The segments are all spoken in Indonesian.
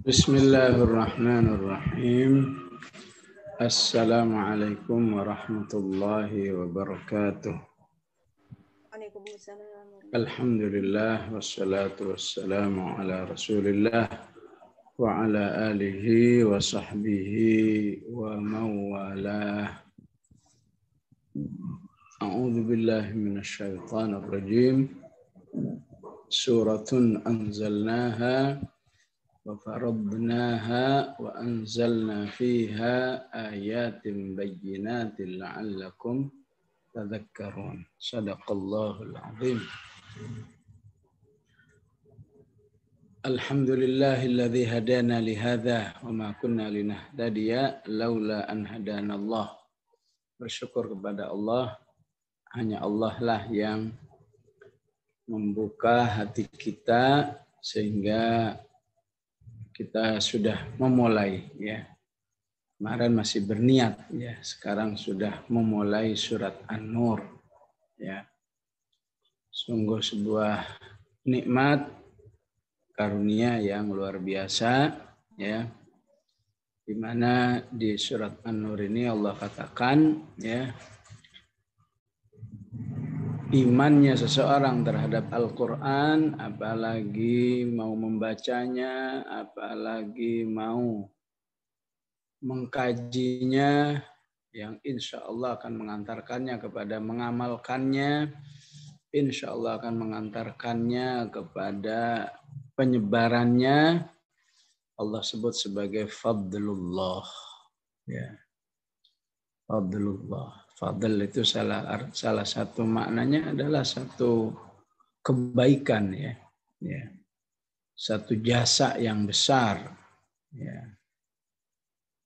Bismillahirrahmanirrahim. Assalamualaikum warahmatullahi wabarakatuh. Waalaikumsalam. Alhamdulillah wassalatu wassalamu ala Rasulillah wa ala alihi wa sahbihi wa mawalah. A'udzu billahi minasy syaithanir rajim. Suratun anzalnaha وَفَرَضْنَاهَا وَأَنْزَلْنَا فِيهَا آيَاتٍ بَيِّنَاتٍ لَعَلَّكُمْ تَذَكَّرُونَ صدق الله العظيم. الحمد لله الذي هدانا لهذا وما كنا لنهتدي لولا أن هدانا الله. Bersyukur kepada Allah, hanya Allah lah yang membuka hati kita sehingga kita sudah memulai ya. Kemarin masih berniat ya, sekarang sudah memulai surat An-Nur ya. Sungguh sebuah nikmat karunia yang luar biasa ya. Di mana di surat An-Nur ini Allah katakan ya, imannya seseorang terhadap Al-Quran, apalagi mau membacanya, apalagi mau mengkajinya, yang insya Allah akan mengantarkannya kepada mengamalkannya, insya Allah akan mengantarkannya kepada penyebarannya, Allah sebut sebagai fadlullah. Ya. Fadlullah. Fadl itu salah satu maknanya adalah satu kebaikan ya. Ya. Satu jasa yang besar ya.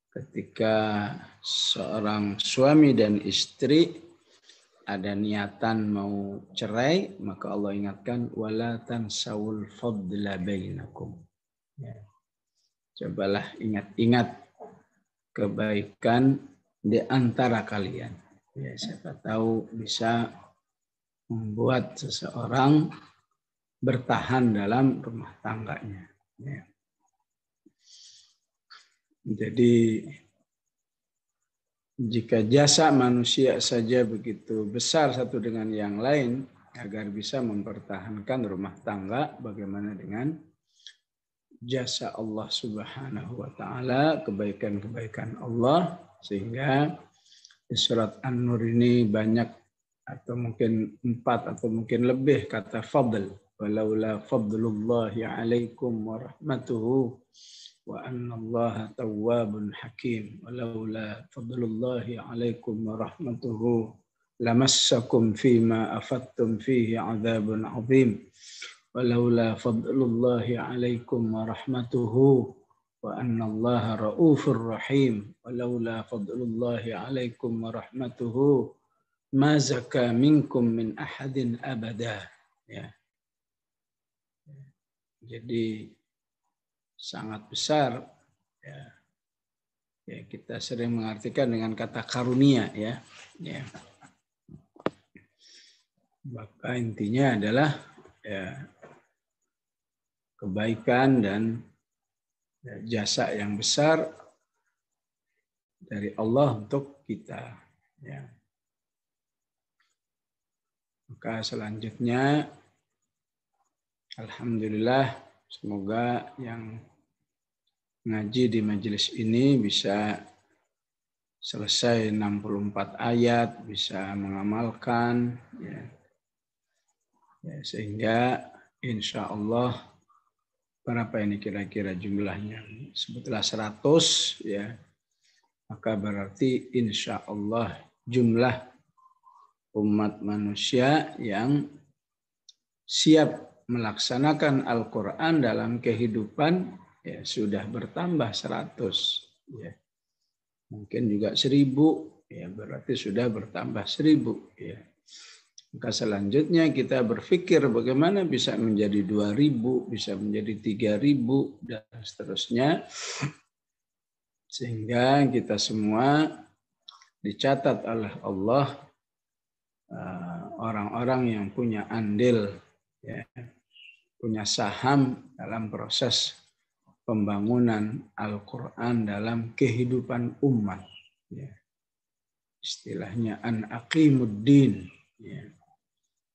Ketika seorang suami dan istri ada niatan mau cerai, maka Allah ingatkan wala tansawul fadla bainakum. Ya. Cobalah ingat-ingat kebaikan di antara kalian. Ya, siapa tahu bisa membuat seseorang bertahan dalam rumah tangganya. Ya. Jadi jika jasa manusia saja begitu besar satu dengan yang lain agar bisa mempertahankan rumah tangga, bagaimana dengan jasa Allah Subhanahu wa taala, kebaikan-kebaikan Allah, sehingga di surat An-Nur ini banyak atau mungkin 4 atau mungkin lebih kata fadl. Walaula fadlullahi alaikum wa rahmatuhu wa annallaha tawwabun hakim. Walaula fadlullahi alaikum wa rahmatuhu lamassakum fima afattum fihi adzabun azim. Walaula fadlullahi alaikum wa rahmatuhu wa annallaha raufur rahim. Walaula fadlullahi alaikum wa rahmatuhu ma zaka minkum min ahadin abada. Ya. Jadi sangat besar ya. Ya, kita sering mengartikan dengan kata karunia ya. Ya. Maka intinya adalah ya, kebaikan dan jasa yang besar dari Allah untuk kita. Ya. Maka selanjutnya, alhamdulillah, semoga yang ngaji di majelis ini bisa selesai 64 ayat, bisa mengamalkan, ya. Ya, sehingga insya Allah berapa ini kira-kira jumlahnya? Sebutlah 100 ya. Maka berarti insya Allah jumlah umat manusia yang siap melaksanakan Al-Quran dalam kehidupan ya, sudah bertambah 100. Ya. Mungkin juga 1000, ya, berarti sudah bertambah 1000. Ya. Maka selanjutnya kita berpikir bagaimana bisa menjadi 2000, bisa menjadi 3000 dan seterusnya. Sehingga kita semua dicatat oleh Allah orang-orang yang punya andil, ya, punya saham dalam proses pembangunan Al-Quran dalam kehidupan umat. Ya. Istilahnya an aqimuddin, ya.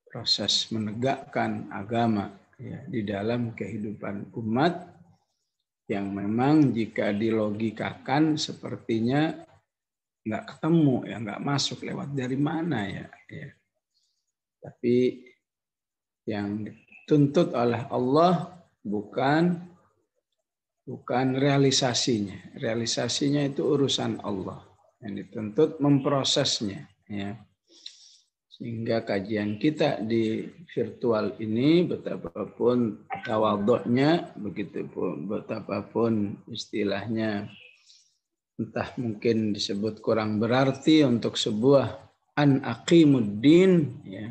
Proses menegakkan agama ya, di dalam kehidupan umat yang memang jika dilogikakan sepertinya nggak ketemu, ya nggak masuk lewat dari mana ya. Tapi yang dituntut oleh Allah bukan realisasinya. Realisasinya itu urusan Allah. Yang dituntut memprosesnya. Ya. Sehingga kajian kita di virtual ini betapapun tawaduknya, betapapun istilahnya entah mungkin disebut kurang berarti untuk sebuah an aqimuddin, ya.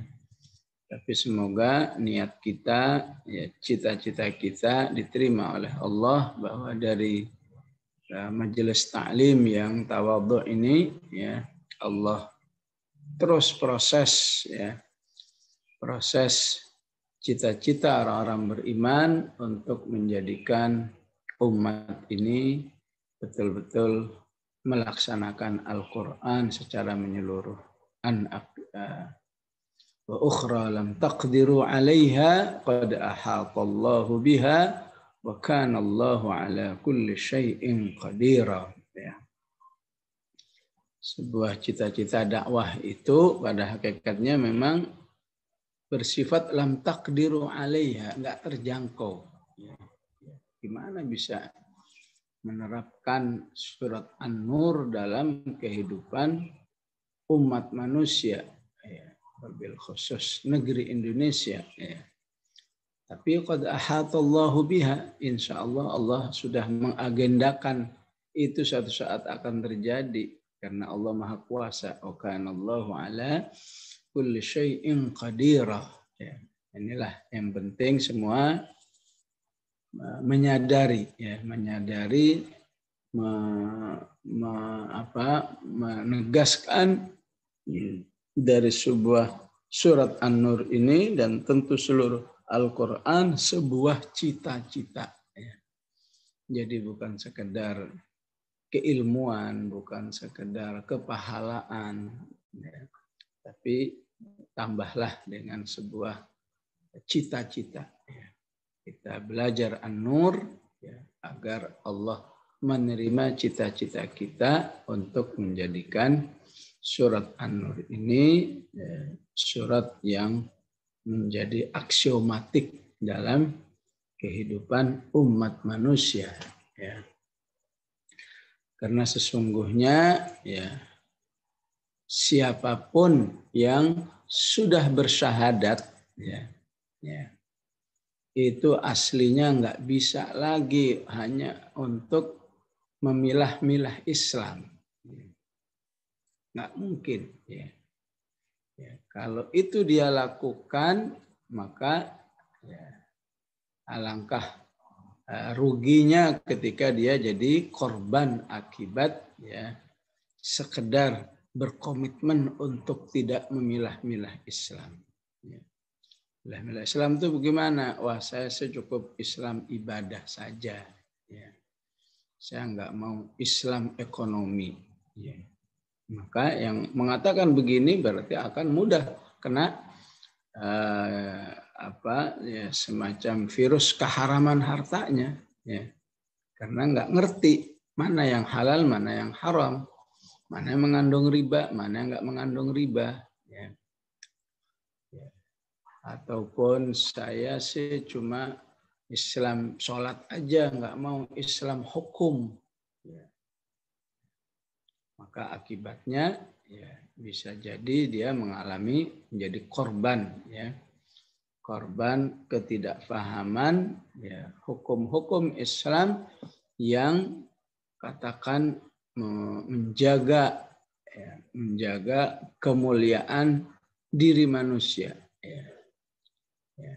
Tapi semoga niat kita, ya, cita-cita kita diterima oleh Allah bahwa dari majelis ta'lim yang tawadhu ini, ya, Allah terus proses, ya, proses cita-cita orang-orang beriman untuk menjadikan umat ini betul-betul melaksanakan Al-Quran secara menyeluruh. Wa ukhra lam taqdiru 'alaiha qad ahatallahu biha wa kana Allahu 'ala kulli syai'in qadira. Ya. Sebuah cita-cita dakwah itu pada hakikatnya memang bersifat lam taqdiru 'alaiha, enggak terjangkau. Ya. Gimana bisa menerapkan surat An-Nur dalam kehidupan umat manusia, ya, wabil khusus negeri Indonesia, ya. Tapi qad ahatallahu biha, insyaallah Allah sudah mengagendakan itu suatu saat akan terjadi karena Allah Maha Kuasa. Wa kana Allahu ala kulli syai'in qadira. Ya. Inilah yang penting semua menyadari, ya, menyadari, menegaskan dari sebuah surat An-Nur ini dan tentu seluruh Al-Quran sebuah cita-cita. Ya. Jadi bukan sekedar keilmuan, bukan sekedar kepahalaan, ya. Tapi tambahlah dengan sebuah cita-cita. Ya. Kita belajar An-Nur, ya, agar Allah menerima cita-cita kita untuk menjadikan surat An-Nur ini, ya, surat yang menjadi aksiomatik dalam kehidupan umat manusia. Ya. Karena sesungguhnya, ya, siapapun yang sudah bersyahadat, ya, itu aslinya nggak bisa lagi hanya untuk memilah-milah Islam. Nggak mungkin. Ya. Kalau itu dia lakukan, maka ya, alangkah ruginya ketika dia jadi korban akibat, ya, sekedar berkomitmen untuk tidak memilah-milah Islam. Ya. Memilah Islam itu bagaimana? Wah, saya cukup Islam ibadah saja. Ya. Saya nggak mau Islam ekonomi. Ya. Maka yang mengatakan begini berarti akan mudah kena ya, semacam virus keharaman hartanya, ya. Karena nggak ngerti mana yang halal, mana yang haram, mana yang mengandung riba, mana yang nggak mengandung riba, ya. Ataupun saya sih cuma Islam sholat aja, nggak mau Islam hukum, ya. Maka akibatnya, ya, bisa jadi dia mengalami menjadi korban, ya. Korban ketidakfahaman, ya, hukum-hukum Islam yang katakan menjaga, ya, menjaga kemuliaan diri manusia, ya. Ya,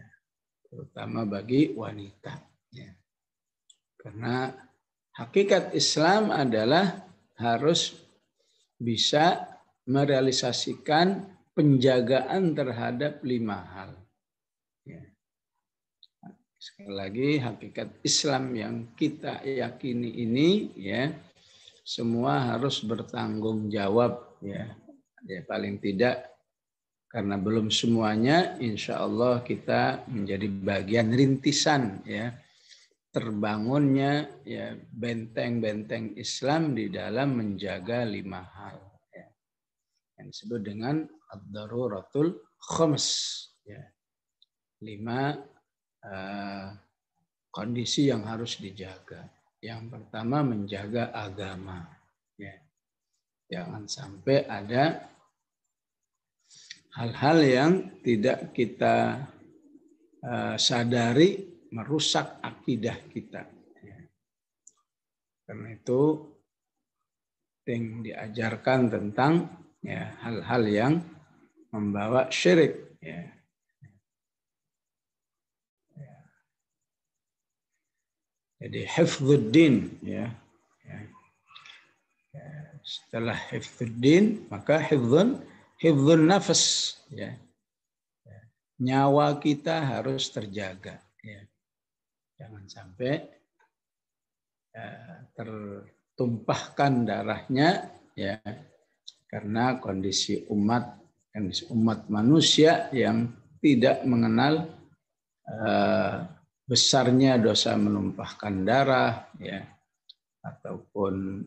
terutama bagi wanita, ya. Karena hakikat Islam adalah harus bisa merealisasikan penjagaan terhadap 5 hal. Ya. sekali lagi hakikat Islam yang kita yakini ini ya semua harus bertanggung jawab ya. Ya paling tidak karena belum semuanya insya Allah kita menjadi bagian rintisan ya terbangunnya ya benteng-benteng Islam di dalam menjaga 5 hal ya. Yang disebut dengan ad-daruratul khams ya. 5 kondisi yang harus dijaga. Yang pertama menjaga agama ya. Jangan sampai ada hal-hal yang tidak kita sadari merusak akidah kita. Karena itu yang diajarkan tentang ya hal-hal yang membawa syirik. Ya. Jadi hifdzuddin ya. Setelah hifdzuddin maka hifdzun nafas ya. Nyawa kita harus terjaga ya. Jangan sampai tertumpahkan darahnya ya karena kondisi umat manusia yang tidak mengenal besarnya dosa menumpahkan darah ya ataupun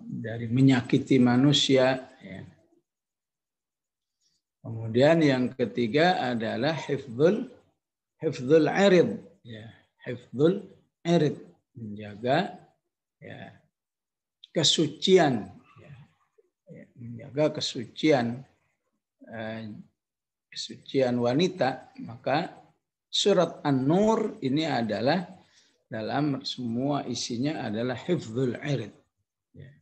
dari menyakiti manusia ya. Kemudian yang ketiga adalah hifdzul irid ya, hifdzul irid menjaga ya kesucian ya, menjaga kesucian wanita. Maka surat An-Nur ini adalah dalam semua isinya adalah hifdzul irid ya.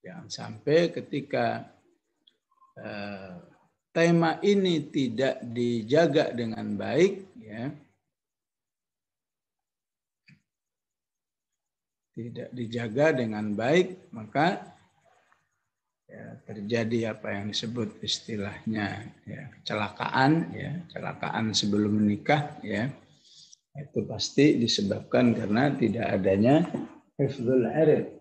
Jangan sampai ketika tema ini tidak dijaga dengan baik ya, tidak dijaga dengan baik maka ya, terjadi apa yang disebut istilahnya ya, kecelakaan sebelum menikah ya. Itu pasti disebabkan karena tidak adanya hifdzul irid.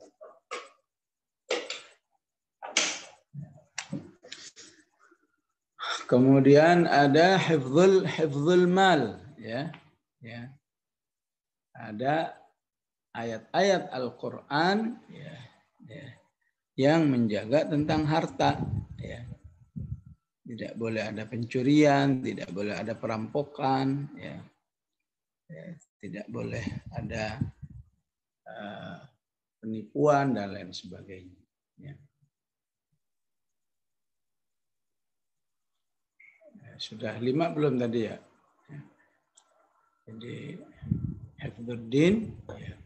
Kemudian ada hifdzul mal ya. Ya. Ada ayat-ayat Al-Qur'an ya, yang menjaga tentang harta ya. Tidak boleh ada pencurian, tidak boleh ada perampokan ya. Tidak boleh ada penipuan dan lain sebagainya ya. Sudah 5 belum tadi ya? Jadi hifdzuddin ya.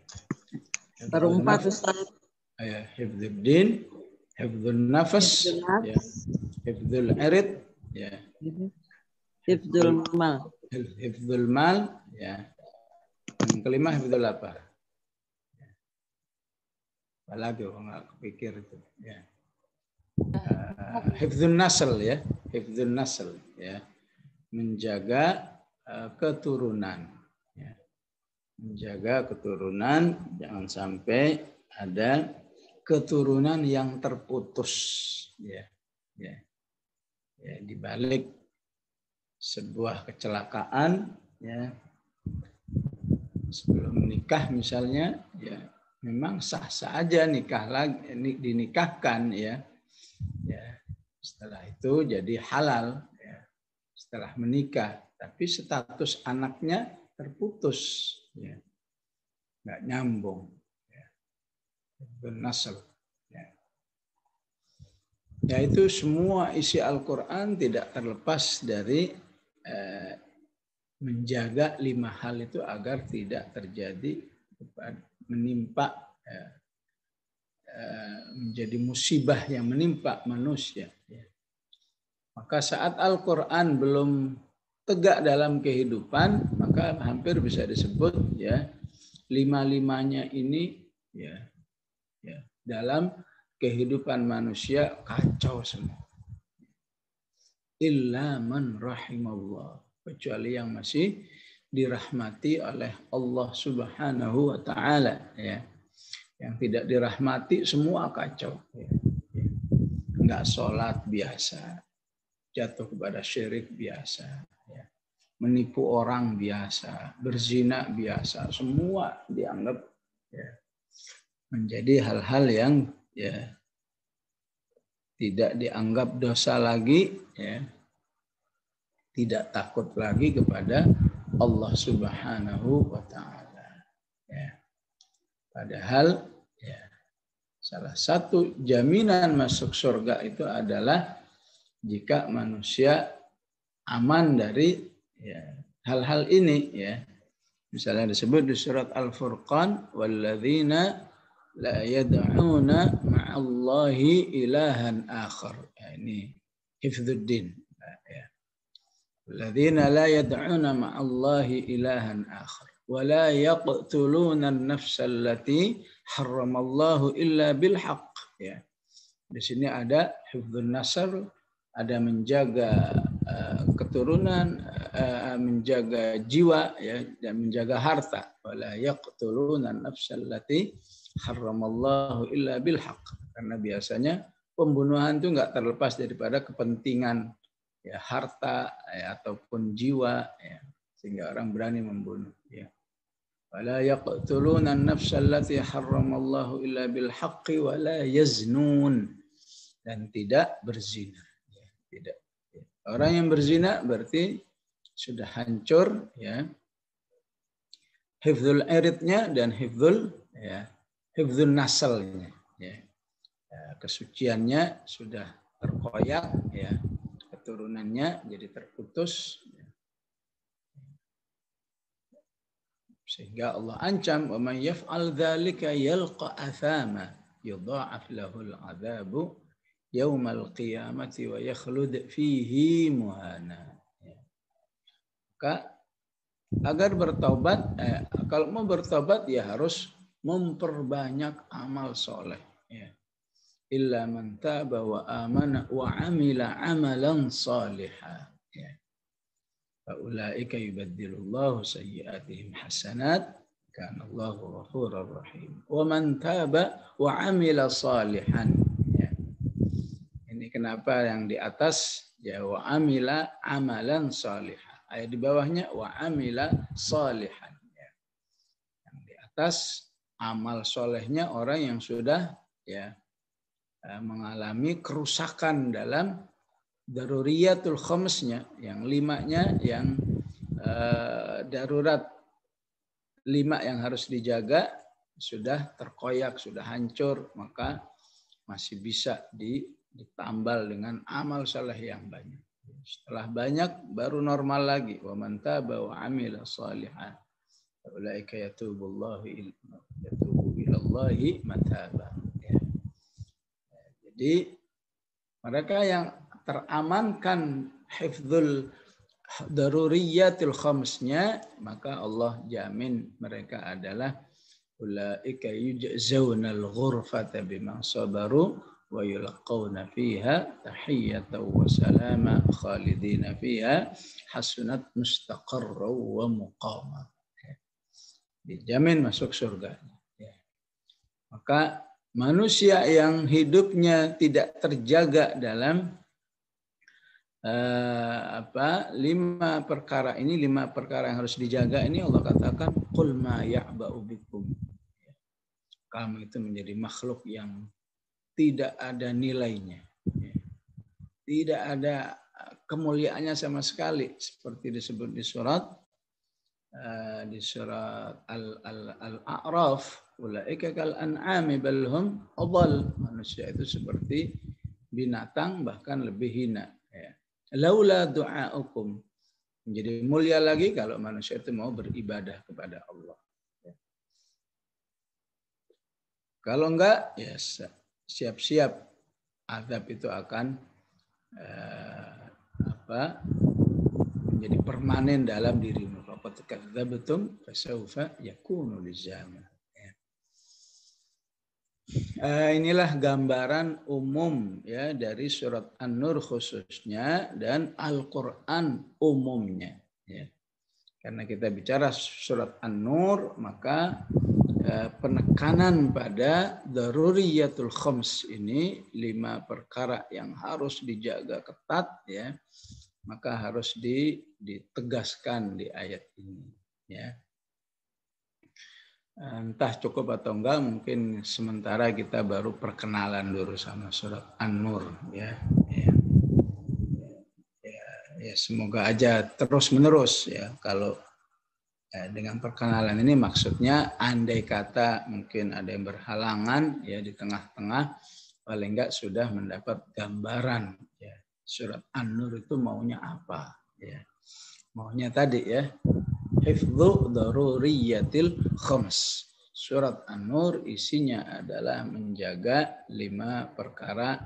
Baru 4 Ustaz. Ya, hifdzuddin, hifdzun nafas, ya. Hifdzul irid, ya. Hifdzul mal. Hifdzul mal, ya. Yang kelima hifdzul apa? Apalagi nggak kepikir itu, ya. Hifdzun nasl ya, hifdzun nasl ya, menjaga keturunan, ya. Menjaga keturunan jangan sampai ada keturunan yang terputus, ya, ya, ya di balik sebuah kecelakaan, ya sebelum menikah misalnya, ya memang sah-sah aja nikah lagi, dinikahkan ya. Ya, setelah itu jadi halal ya, setelah menikah, tapi status anaknya terputus ya, nggak nyambung ya. Bernasab ya. Ya itu semua isi Al-Quran tidak terlepas dari menjaga 5 hal itu agar tidak terjadi menimpa menjadi musibah yang menimpa manusia. Maka saat Al-Quran belum tegak dalam kehidupan, maka hampir bisa disebut ya 5-5-nya ini ya dalam kehidupan manusia kacau semua. illa man rahimallah, kecuali yang masih dirahmati oleh Allah Subhanahu wa taala, ya. Yang tidak dirahmati semua kacau, ya. Enggak sholat biasa, jatuh kepada syirik biasa, ya. Menipu orang biasa, berzina biasa, semua dianggap, ya, menjadi hal-hal yang, ya, tidak dianggap dosa lagi, ya. Tidak takut lagi kepada Allah Subhanahu wa taala, ya. Padahal, ya, salah satu jaminan masuk surga itu adalah jika manusia aman dari, ya, hal-hal ini, ya. Misalnya disebut di surat Al-Furqan, walladzina la yad'una ma'allahi ilahan akhar. Ya, ini hifdzuddin, ya. Walladzina la yad'una ma'allahi ilahan akhar wa la yaqtuluna an-nafsa allati harramallahu illa bil haqq, ya. Di sini ada hifdzun nasr, ada menjaga keturunan, menjaga jiwa, ya, dan menjaga harta. Wala yaqtuluna an-nafsa allati harramallahu illa bil haqq. Karena biasanya pembunuhan itu enggak terlepas daripada kepentingan, ya, harta, ya, ataupun jiwa, ya, sehingga orang berani membunuh, ya. Wala yaqtuluna an-nafsa allati harramallahu illa bil haqqi wa la yaznun, dan tidak berzina, ya, tidak. Orang yang berzina berarti sudah hancur, ya, hifdzul iridnya dan hifdzul, ya, hifdzul nasalnya, ya. Kesuciannya sudah terkoyak, ya, keturunannya jadi terputus, ya. Sehingga Allah ancam, wa man yaf'al dzalika yalqa athama yudha'af lahul 'adzabu yaumal qiyamati wa yakhlud fihi muhana. Maka agar bertaubat, kalau mau bertaubat ya harus memperbanyak amal soleh, ya. Illa man taba wa amana wa amila amalan salihah, ya. Fa ulaika yubaddilullahu sayyi'atihim hasanat kana Allahu ghafurur rahim. Wa man taba wa amila salihan. Kenapa yang di atas, ya, wa amila amalan salihah. Ayat di bawahnya wa amila salihan, ya. Yang di atas amal solehnya orang yang sudah, ya, mengalami kerusakan dalam daruriyatul khamsnya, yang limanya yang darurat, 5 yang harus dijaga sudah terkoyak, sudah hancur, maka masih bisa ditambal dengan amal saleh yang banyak. Setelah banyak baru normal lagi. Wa man taba wa amila shalihan ulaika yatubu ilallahi mataba. Ya. Jadi mereka yang teramankan hifdzul daruriyatil khamsnya, maka Allah jamin mereka adalah ulaika yujzaunal ghurfata bima sabaru wa yulqawna fiha tahiyyatan wa salama khalidina fiha hasunat mustaqarra wa muqama. Dijamin masuk surga. Maka manusia yang hidupnya tidak terjaga dalam 5 perkara ini, 5 perkara yang harus dijaga ini, Allah katakan qul ma ya'ba'u bikum. Kamu itu menjadi makhluk yang tidak ada nilainya, tidak ada kemuliaannya sama sekali, seperti disebut di surat Al-A'raf, ulaika kal an'ami bal hum adall. Manusia itu seperti binatang, bahkan lebih hina, ya. Laula du'aukum, menjadi mulia lagi kalau manusia itu mau beribadah kepada Allah, ya. Kalau enggak, ya siap-siap azab itu akan menjadi permanen dalam dirimu. Faqad kadzdzabtum fasawfa yakunu lizama. Inilah gambaran umum ya dari surat An-Nur khususnya dan Al-Quran umumnya. Ya. Karena kita bicara surat An-Nur, maka penekanan pada daruriyatul khams ini, 5 perkara yang harus dijaga ketat ya, maka harus ditegaskan di ayat ini ya. Entah cukup atau enggak, mungkin sementara kita baru perkenalan dulu sama surat An-Nur ya. Ya, semoga aja terus menerus ya. Kalau dengan perkenalan ini maksudnya andai kata mungkin ada yang berhalangan ya di tengah-tengah, paling enggak sudah mendapat gambaran ya. Surat An-Nur itu maunya apa ya. Maunya tadi ya, hifdzu daruriyatil khams. Surat An-Nur isinya adalah menjaga 5 perkara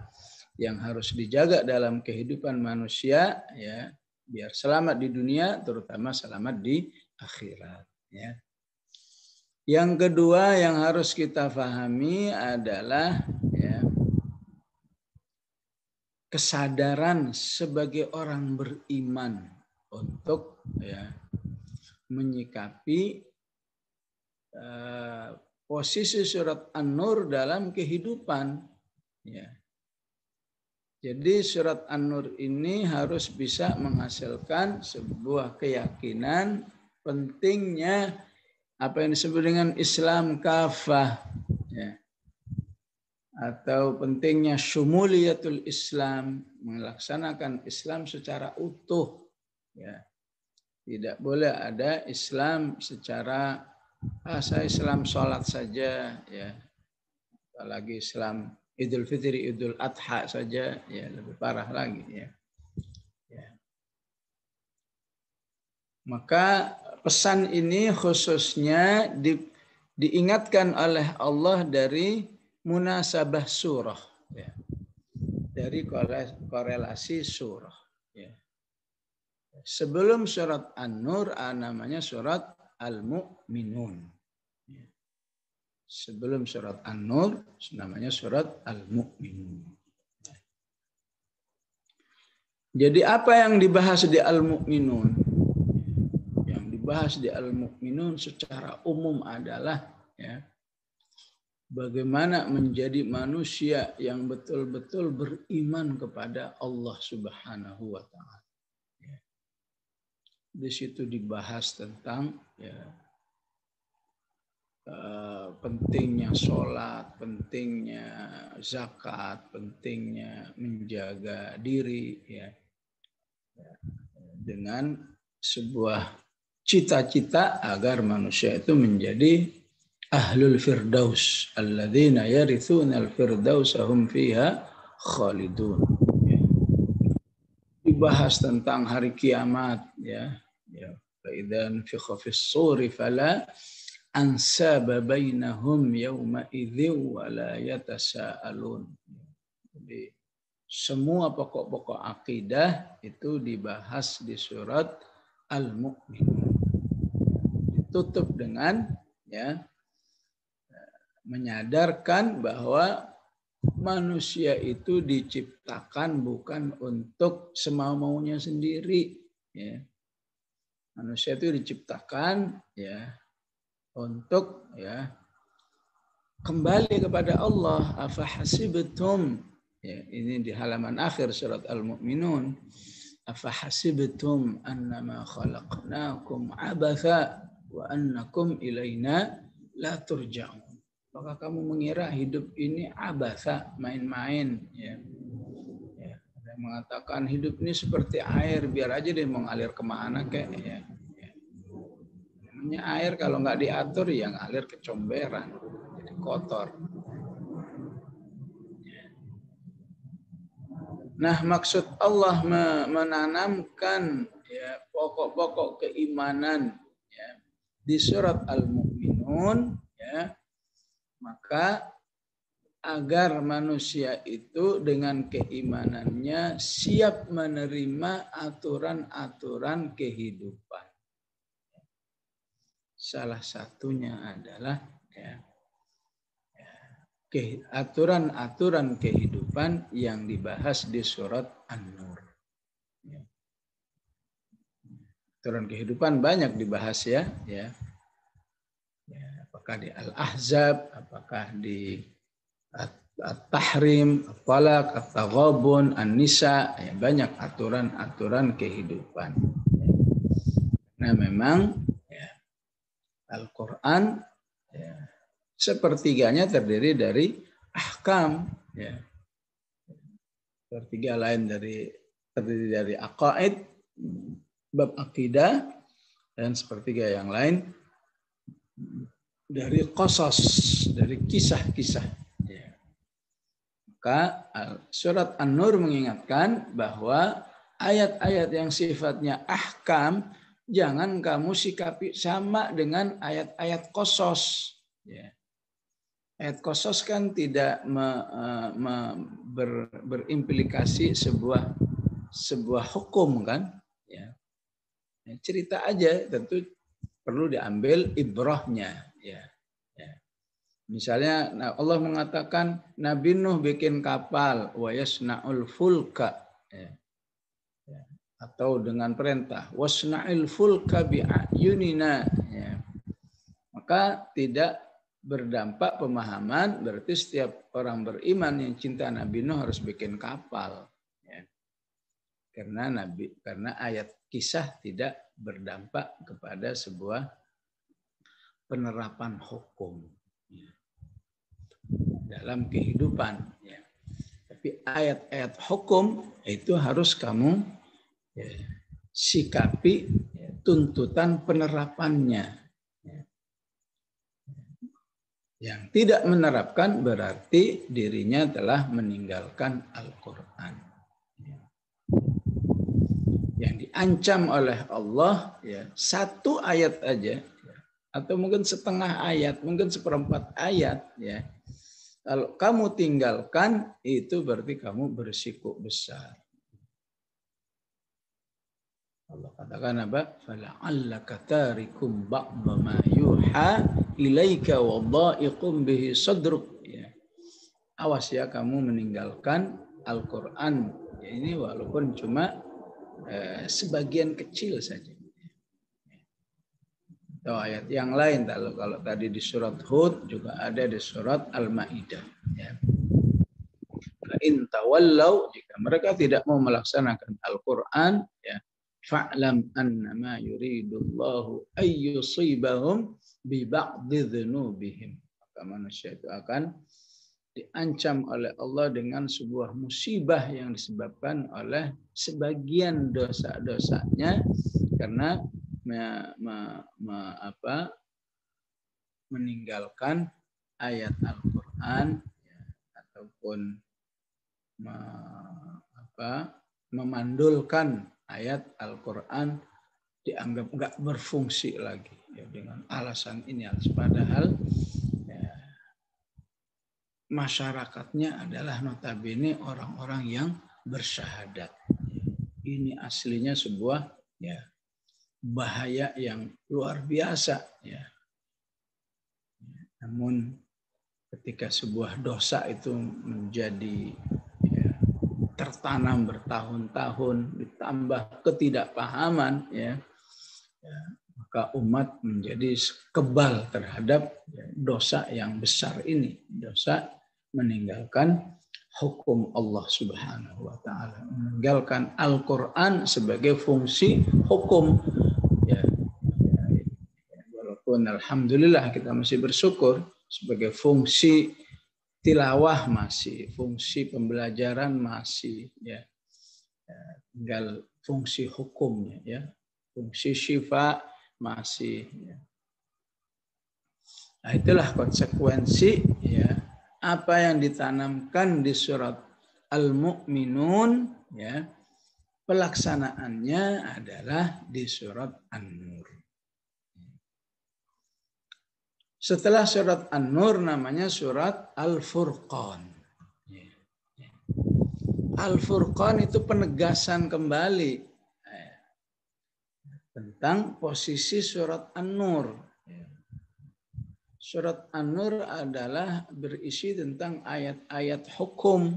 yang harus dijaga dalam kehidupan manusia ya, biar selamat di dunia, terutama selamat di akhirat ya. Yang kedua yang harus kita pahami adalah ya, kesadaran sebagai orang beriman untuk ya menyikapi posisi surat An-Nur dalam kehidupan ya. Jadi surat An-Nur ini harus bisa menghasilkan sebuah keyakinan pentingnya apa yang disebut dengan Islam kafah ya. Atau pentingnya syumuliyatul Islam, melaksanakan Islam secara utuh ya. Tidak boleh ada Islam secara saya Islam sholat saja ya, apalagi Islam Idul Fitri, Idul Adha saja ya, lebih parah lagi ya. Maka pesan ini khususnya diingatkan oleh Allah dari munasabah surah ya. Dari korelasi surah ya. Sebelum surat An-Nur namanya surat Al-Mu'minun. Sebelum surat An-Nur namanya surat Al-Mu'minun. Jadi apa yang dibahas di Al-Mu'minun? Yang dibahas di Al-Mu'minun secara umum adalah ya, bagaimana menjadi manusia yang betul-betul beriman kepada Allah Subhanahu wa Ta'ala. Di situ dibahas tentang ya, pentingnya sholat, pentingnya zakat, pentingnya menjaga diri ya, dengan sebuah cita-cita agar manusia itu menjadi ahlul firdaus alladzina yarithunal firdaus hum fiha khalidun. Dibahas tentang hari kiamat ya. Ya, faidan fi khafis suri fala ansaba bainahum yawma idzi wa la yatasaalun. Jadi semua pokok-pokok akidah itu dibahas di surat Al-Mu'minun. Ditutup dengan ya menyadarkan bahwa manusia itu diciptakan bukan untuk semau-maunya sendiri ya. Manusia itu diciptakan ya untuk ya kembali kepada Allah. Afa hasibtum ya, ini di halaman akhir surat Al-Mu'minun. Afa hasibtum annama khalaqnakum abatha wa annakum ilaina la turja'un. Apakah kamu mengira hidup ini abatha, main-main ya. Mengatakan hidup ini seperti air, biar aja dia mengalir kemana kayak ya. Namanya air kalau nggak diatur ya ngalir ke comberan, jadi kotor. Nah, maksud Allah menanamkan ya pokok-pokok keimanan ya di surat Al-Mu'minun ya, maka agar manusia itu dengan keimanannya siap menerima aturan-aturan kehidupan. Salah satunya adalah ya, aturan-aturan kehidupan yang dibahas di surat An-Nur. Aturan kehidupan banyak dibahas ya. Apakah di Al-Ahzab, apakah di At-Tahrim, At-Talaq, At-Taghabun, An-Nisa, banyak aturan-aturan kehidupan. Nah memang Al-Quran sepertiganya terdiri dari ahkam. Sepertiga lain terdiri dari aqaid, bab akidah, dan sepertiga yang lain dari qasas, dari kisah-kisah. Maka surat An-Nur mengingatkan bahwa ayat-ayat yang sifatnya ahkam jangan kamu sikapi sama dengan ayat-ayat qasas. Ayat qasas kan tidak berimplikasi sebuah hukum kan. Cerita aja, tentu perlu diambil ibrahnya. Misalnya Allah mengatakan Nabi Nuh bikin kapal, wa yasna'ul fulka, atau dengan perintah wasna'il fulka bi'ayunina, maka tidak berdampak pemahaman berarti setiap orang beriman yang cinta Nabi Nuh harus bikin kapal, karena ayat kisah tidak berdampak kepada sebuah penerapan hukum dalam kehidupan. Tapi ayat-ayat hukum itu harus kamu sikapi tuntutan penerapannya. Yang tidak menerapkan berarti dirinya telah meninggalkan Al-Quran. Yang diancam oleh Allah satu ayat aja, atau mungkin setengah ayat, mungkin seperempat ayat, kalau kamu tinggalkan itu berarti kamu berisiko besar. Allah katakan apa? Fala'allaka tarikum ba'da ma yuha ilaika wa dha'iqum bihi sadruk. Awas ya kamu meninggalkan Al-Quran. Ini walaupun cuma sebagian kecil saja. Atau ayat yang lain, kalau tadi di surat Hud juga ada di surat Al-Maidah. In tawallau, jika mereka tidak mau melaksanakan Al-Quran, fa'lam annama yuridullahu ayyusibahum bi ba'dhi dzunubihim. Maka manusia itu akan diancam oleh Allah dengan sebuah musibah yang disebabkan oleh sebagian dosa-dosanya karena meninggalkan ayat Al-Quran ataupun memandulkan ayat Al-Quran dianggap nggak berfungsi lagi dengan alasan ini, padahal masyarakatnya adalah notabene orang-orang yang bersyahadat. Ini aslinya sebuah bahaya yang luar biasa. Namun ketika sebuah dosa itu menjadi tertanam bertahun-tahun, ditambah ketidakpahaman, maka umat menjadi kebal terhadap dosa yang besar ini, dosa meninggalkan hukum Allah Subhanahu wa taala, meninggalkan Al-Qur'an sebagai fungsi hukum. Walaupun alhamdulillah kita masih bersyukur sebagai fungsi tilawah masih, fungsi pembelajaran masih, tinggal fungsi hukumnya, fungsi syifa masih. Nah, itulah konsekuensi apa yang ditanamkan di surat Al-Mu'minun, pelaksanaannya adalah di surat An-Nur. Setelah surat An-Nur namanya surat Al-Furqan. Al-Furqan itu penegasan kembali tentang posisi surat An-Nur. Surat An-Nur adalah berisi tentang ayat-ayat hukum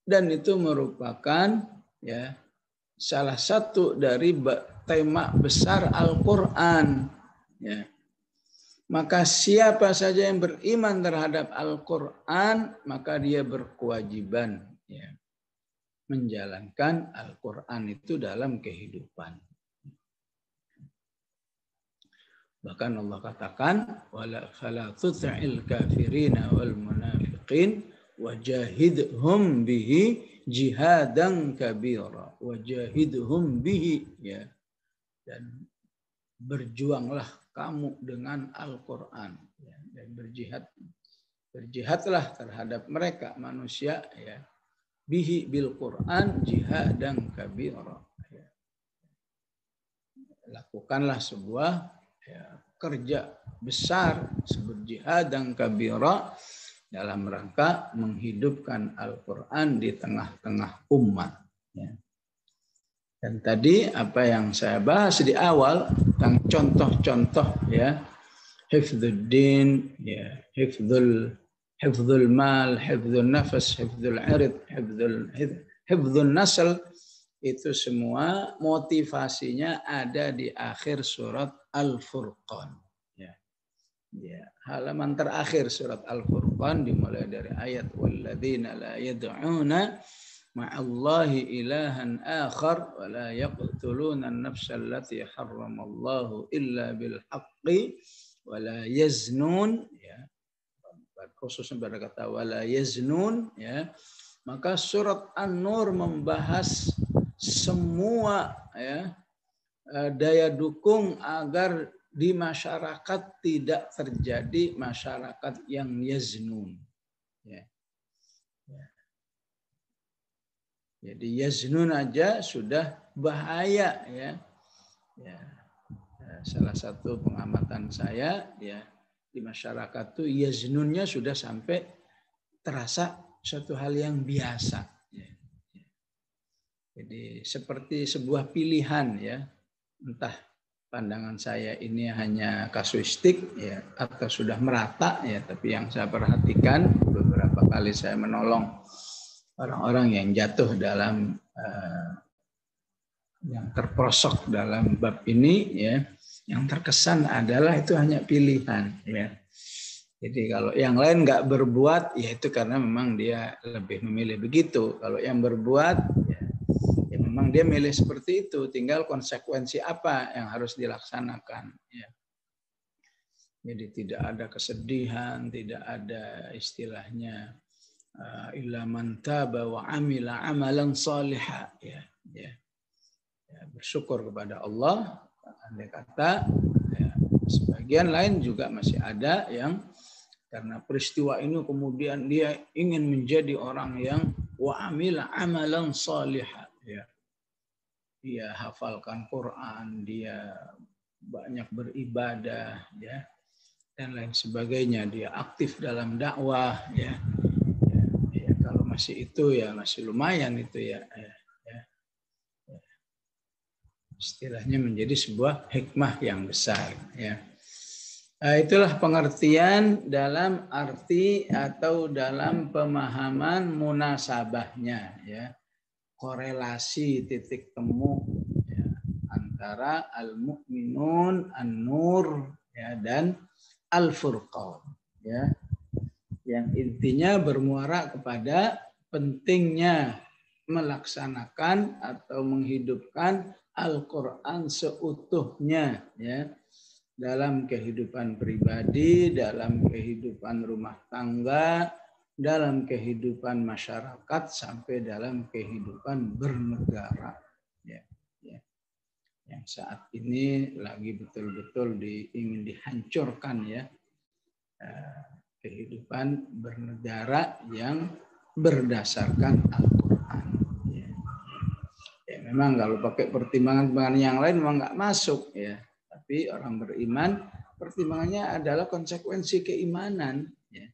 dan itu merupakan ya salah satu dari tema besar Al-Qur'an ya. Maka siapa saja yang beriman terhadap Al-Qur'an maka dia berkewajiban ya menjalankan Al-Qur'an itu dalam kehidupan. Bahkan Allah katakan wala fala tut'il kafirina wal munafiqin wajahidhum bihi jihadan kabira wajahidhum bihi ya, dan berjuanglah kamu dengan Al-Qur'an ya, dan berjihadlah terhadap mereka manusia ya bihi bil Qur'an jihadan kabira ya. Lakukanlah sebuah ya, kerja besar sebut jihadan kabira dalam rangka menghidupkan Al-Qur'an di tengah-tengah umat ya. Dan tadi apa yang saya bahas di awal tentang contoh-contoh ya hifdzuddin ya hifdzul mal, hifdzul nafas, hifdzul irid, hifdzul nasl, itu semua motivasinya ada di akhir surat Al-Furqan. Ya. Ya. Halaman terakhir surat Al-Furqan dimulai dari ayat walladzina la yad'una ma'allahi ilahan akhar wa la yaqtuluna an-nafsa allati harramallahu illa bil haqqi wa la yaznun ya. Khususnya pada kata wa la yaznun ya. Maka surat An-Nur membahas semua ya daya dukung agar di masyarakat tidak terjadi masyarakat yang yaznun. Ya. Ya. Jadi yaznun aja sudah bahaya ya. Ya. Salah satu pengamatan saya ya di masyarakat tuh yaznunnya sudah sampai terasa suatu hal yang biasa. Ya. Ya. Jadi seperti sebuah pilihan ya, entah pandangan saya ini hanya kasuistik ya atau sudah merata ya, tapi yang saya perhatikan beberapa kali saya menolong orang-orang yang jatuh dalam yang terperosok dalam bab ini ya, yang terkesan adalah itu hanya pilihan ya. Jadi kalau yang lain nggak berbuat ya itu karena memang dia lebih memilih begitu. Kalau yang berbuat ya memang dia milih seperti itu, tinggal konsekuensi apa yang harus dilaksanakan ya. Jadi tidak ada kesedihan, tidak ada istilahnya illa man taba wa amila amalan salihah ya, ya. Ya, bersyukur kepada Allah. Andai kata ya, sebagian lain juga masih ada yang karena peristiwa ini kemudian dia ingin menjadi orang yang wa amila amalan salihah ya. Dia hafalkan Quran, dia banyak beribadah ya dan lain sebagainya, dia aktif dalam dakwah ya. Ya, kalau masih itu ya masih lumayan itu ya. Istilahnya menjadi sebuah hikmah yang besar ya. Itulah pengertian dalam arti atau dalam pemahaman munasabahnya ya, korelasi titik temu ya, antara al-mu'minun, an-nur ya, dan al-furqan ya, yang intinya bermuara kepada pentingnya melaksanakan atau menghidupkan Al-Quran seutuhnya ya, dalam kehidupan pribadi, dalam kehidupan rumah tangga, dalam kehidupan masyarakat, sampai dalam kehidupan bernegara ya, ya. Yang saat ini lagi betul-betul ingin dihancurkan ya, kehidupan bernegara yang berdasarkan Al-Quran. Ya, memang kalau pakai pertimbangan yang lain memang nggak masuk ya. Tapi orang beriman pertimbangannya adalah konsekuensi keimanan. Ya.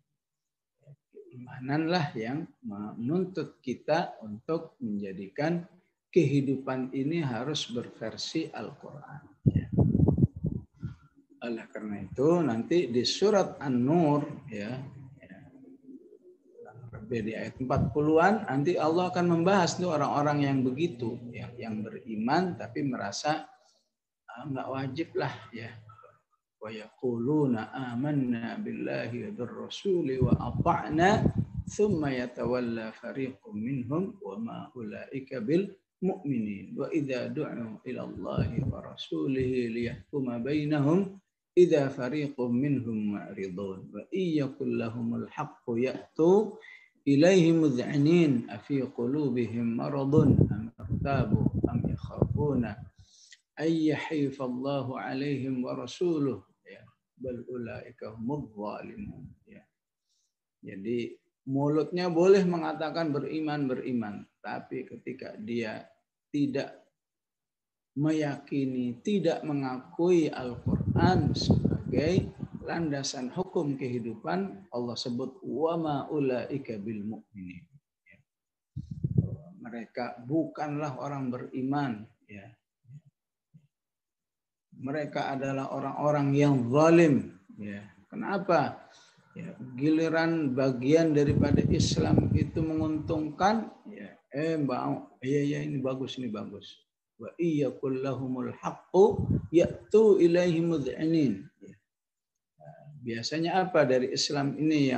Keimananlah yang menuntut kita untuk menjadikan kehidupan ini harus berversi Al-Quran. Ya. Oleh karena itu nanti di surat An-Nur ya, di ayat 40-an nanti Allah akan membahas tuh orang-orang yang begitu ya, yang beriman tapi merasa nggak wajib lah ya. Wa yaquluna amanna billahi wa birrasuli wa ata'na thumma yatawalla fariqum minhum wa ma ulaika bil mu'minin wa idza du'u ila Allahi wa rasulihi liyahkuma bainahum idza fariqum minhum mu'ridun wa iyyakul lahumul haqqu ya'tu ilaihi mud'inin afi qulubihim maradun am irtabu am yakhafuna ay yahifallahu alaihim wa rasuluh ya bal ulaika humudz zalimun ya. Jadi mulutnya boleh mengatakan beriman, tapi ketika dia tidak meyakini, tidak mengakui Al-Qur'an sebagai landasan hukum kehidupan, Allah sebut wa ma ulaika bil mu'minin. Ya. Mereka bukanlah orang beriman ya. Mereka adalah orang-orang yang zalim ya. Kenapa? Ya, giliran bagian daripada Islam itu menguntungkan ya, ya ini bagus wa iyyakul lahumul haqqu ya'tu ilaihi mud'inin ya. Biasanya apa dari Islam ini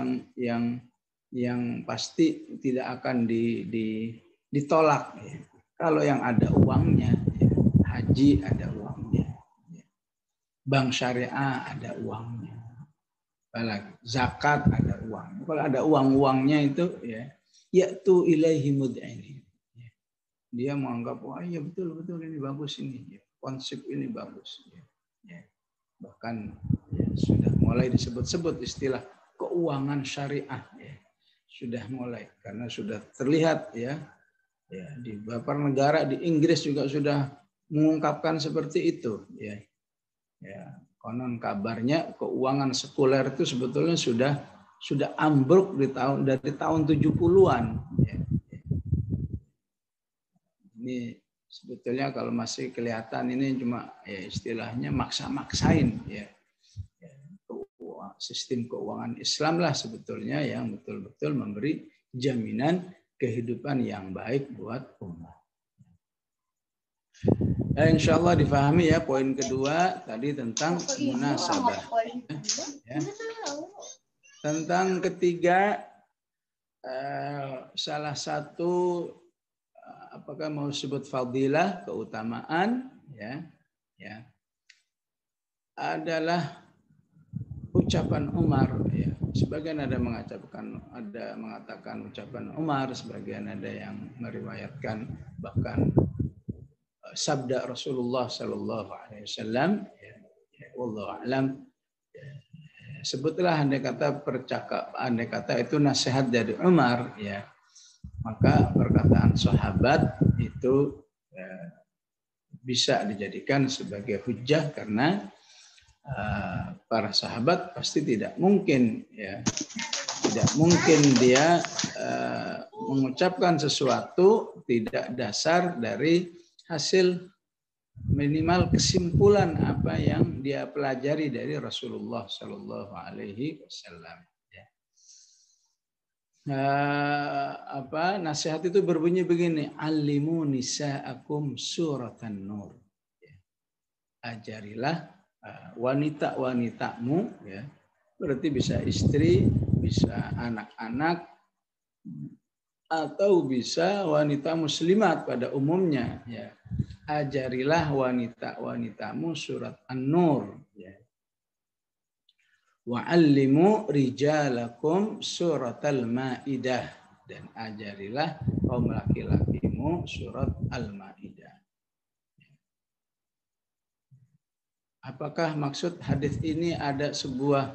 yang pasti tidak akan ditolak ya. Kalau yang ada uangnya ya, haji ada uangnya ya. Bank syariah ada uangnya. Apalagi zakat ada uang. Kalau ada uangnya itu ya ya'tu ilaihi mud'inin. Ya. Dia menganggap wah iya betul ini bagus ini. Ya. Konsep ini bagus ya. Ya. Bahkan ya, sudah mulai disebut-sebut istilah keuangan syariah ya. Sudah mulai karena sudah terlihat ya di beberapa negara di Inggris juga sudah mengungkapkan seperti itu ya. Ya, konon kabarnya keuangan sekuler itu sebetulnya sudah ambruk dari tahun 70-an ya. Ini sebetulnya kalau masih kelihatan ini cuma ya istilahnya maksa-maksain ya. Sistem keuangan Islam lah sebetulnya yang betul-betul memberi jaminan kehidupan yang baik buat umat. Insya Allah difahami ya poin kedua tadi tentang munasabah. Ya. Tentang ketiga salah satu apakah mau sebut fadilah keutamaan ya adalah ucapan Umar ya. Sebagian ada mengatakan ucapan Umar, sebagian ada yang meriwayatkan bahkan sabda Rasulullah sallallahu alaihi wasallam ya, wallahu alam ya, sebutlah andai kata itu nasihat dari Umar ya, maka perkataan sahabat itu ya, bisa dijadikan sebagai hujjah karena para sahabat pasti tidak mungkin dia mengucapkan sesuatu tidak dasar dari hasil minimal kesimpulan apa yang dia pelajari dari Rasulullah Shallallahu Alaihi Wasallam. Nasihat itu berbunyi begini: alimu nisaakum suratan nur. Ajarilah wanita-wanitamu, ya, berarti bisa istri, bisa anak-anak, atau bisa wanita muslimat pada umumnya. Ya. Ajarilah wanita-wanitamu surat An-Nur. Ya. Wa'allimu rijalakum surat Al-Ma'idah. Dan ajarilah kaum laki-lakimu surat Al-Ma'idah. Apakah maksud hadis ini ada sebuah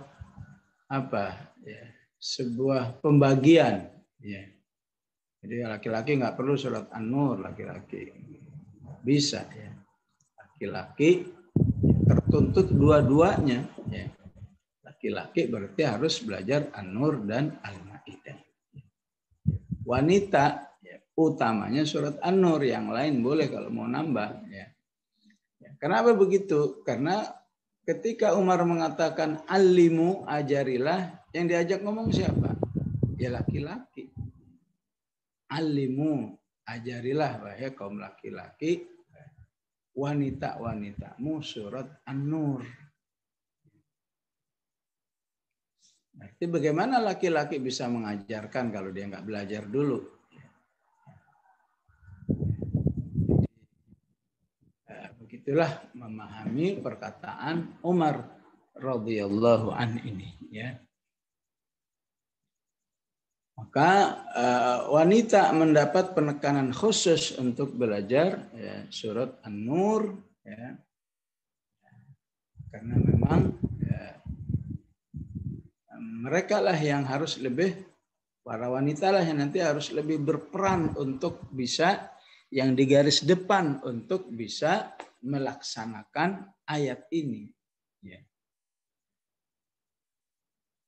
sebuah pembagian? Ya. Jadi laki-laki nggak perlu surat An-Nur, laki-laki bisa ya. Laki-laki tertuntut dua-duanya. Ya. Laki-laki berarti harus belajar An-Nur dan Al-Ma'idah. Wanita ya, utamanya surat An-Nur, yang lain boleh kalau mau nambah. Ya. Kenapa begitu? Karena ketika Umar mengatakan alimu, ajarilah, yang diajak ngomong siapa? Ya laki-laki. Alimu, ajarilah wahai kaum laki-laki wanita-wanitamu surat An-Nur. Berarti bagaimana laki-laki bisa mengajarkan kalau dia nggak belajar dulu? Begitulah memahami perkataan Umar radhiyallahu an ini, ya. Maka wanita mendapat penekanan khusus untuk belajar ya, surat An-Nur, ya. Karena memang ya, mereka lah yang harus lebih, para wanita lah yang nanti harus lebih berperan untuk bisa yang di garis depan untuk bisa melaksanakan ayat ini. Ya.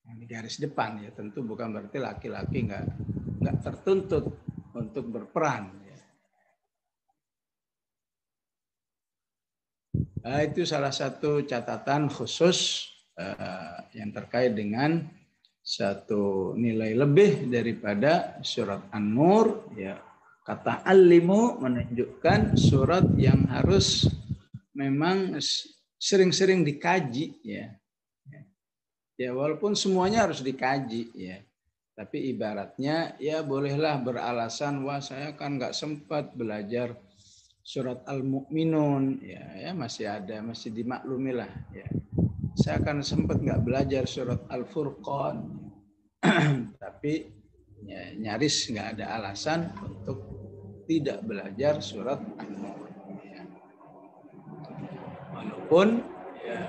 Yang di garis depan ya tentu bukan berarti laki-laki nggak tertuntut untuk berperan. Ya. Nah, itu salah satu catatan khusus yang terkait dengan satu nilai lebih daripada surat An-Nur. Ya. Kata alimu menunjukkan surat yang harus memang sering-sering dikaji, ya. Ya walaupun semuanya harus dikaji, ya. Tapi ibaratnya ya bolehlah beralasan, wah saya kan nggak sempat belajar surat Al-Mu'minun, ya masih ada, masih dimaklumi lah, ya. Saya kan sempat nggak belajar surat Al-Furqan, tapi ya, nyaris nggak ada alasan untuk tidak belajar surat An-Nur. Ya. Walaupun ya,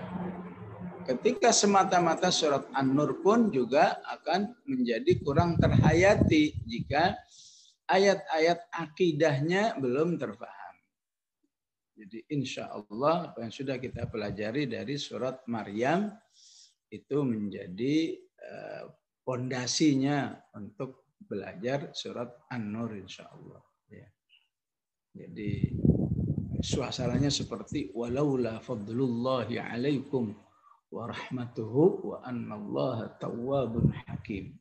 ketika semata-mata surat An-Nur pun juga akan menjadi kurang terhayati jika ayat-ayat akidahnya belum terpahami. Jadi insya Allah apa yang sudah kita pelajari dari surat Maryam itu menjadi pondasinya untuk belajar surat An-Nur insya Allah. Ya. Jadi suasananya seperti walaula fadlullahi alaikum wa rahmatuhu wa annallaha tawwabun hakim.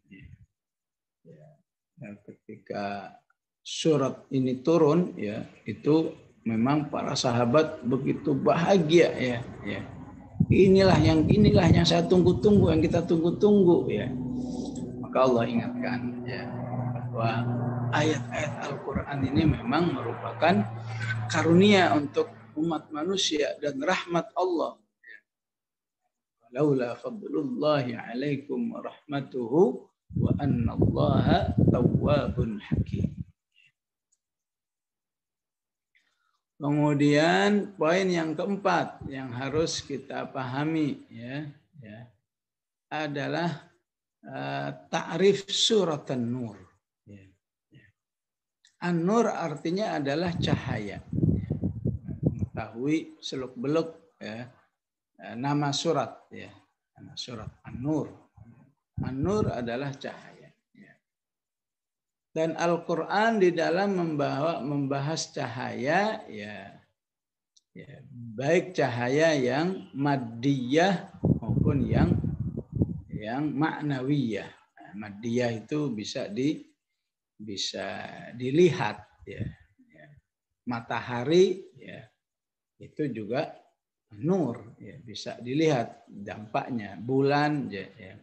Ya. Dan ketika surat ini turun, ya itu memang para sahabat begitu bahagia, ya. Ya. Inilah yang saya tunggu-tunggu, yang kita tunggu-tunggu, ya. Maka Allah ingatkan, ya, bahwa ayat-ayat Al-Quran ini memang merupakan karunia untuk umat manusia dan rahmat Allah. Laula fadlullahi alaikum wa rahmatuhu wa annallaha tawwabun hakim. Kemudian poin yang keempat yang harus kita pahami, ya adalah ta'rif surat An-Nur. Ya. An-Nur artinya adalah cahaya. Ya. Mengetahui seluk-beluk, ya, nama surat, ya, nama surat An-Nur. An-Nur adalah cahaya. Ya. Dan Al-Quran di dalam membahas cahaya, ya, baik cahaya yang maddiyah maupun yang maknawiyah. Maddiyah itu bisa dilihat, ya. Matahari, ya, itu juga nur, ya, bisa dilihat dampaknya. Bulan, ya.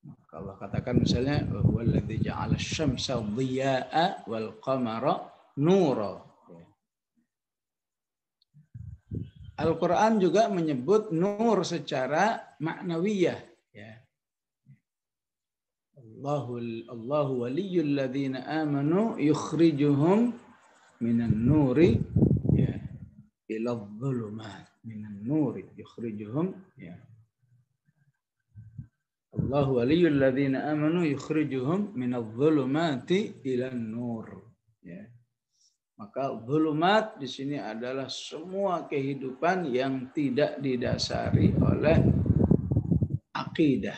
Maka Allah katakan misalnya wallazi ja'ala asy-syamsa dhiyaa'a wal qamara nura. Al-Quran juga menyebut nur secara maknawiyah, ya. Allahu waliyyul ladzina amanu yukhrijuhum minan nuri, ya, ila dhulumat, minan nuri yukhrijuhum, ya. Allahu waliyyul ladzina amanu yukhrijuhum minadh dhulumati ilan nur, ya. Maka dhulumat di sini adalah semua kehidupan yang tidak didasari oleh akidah,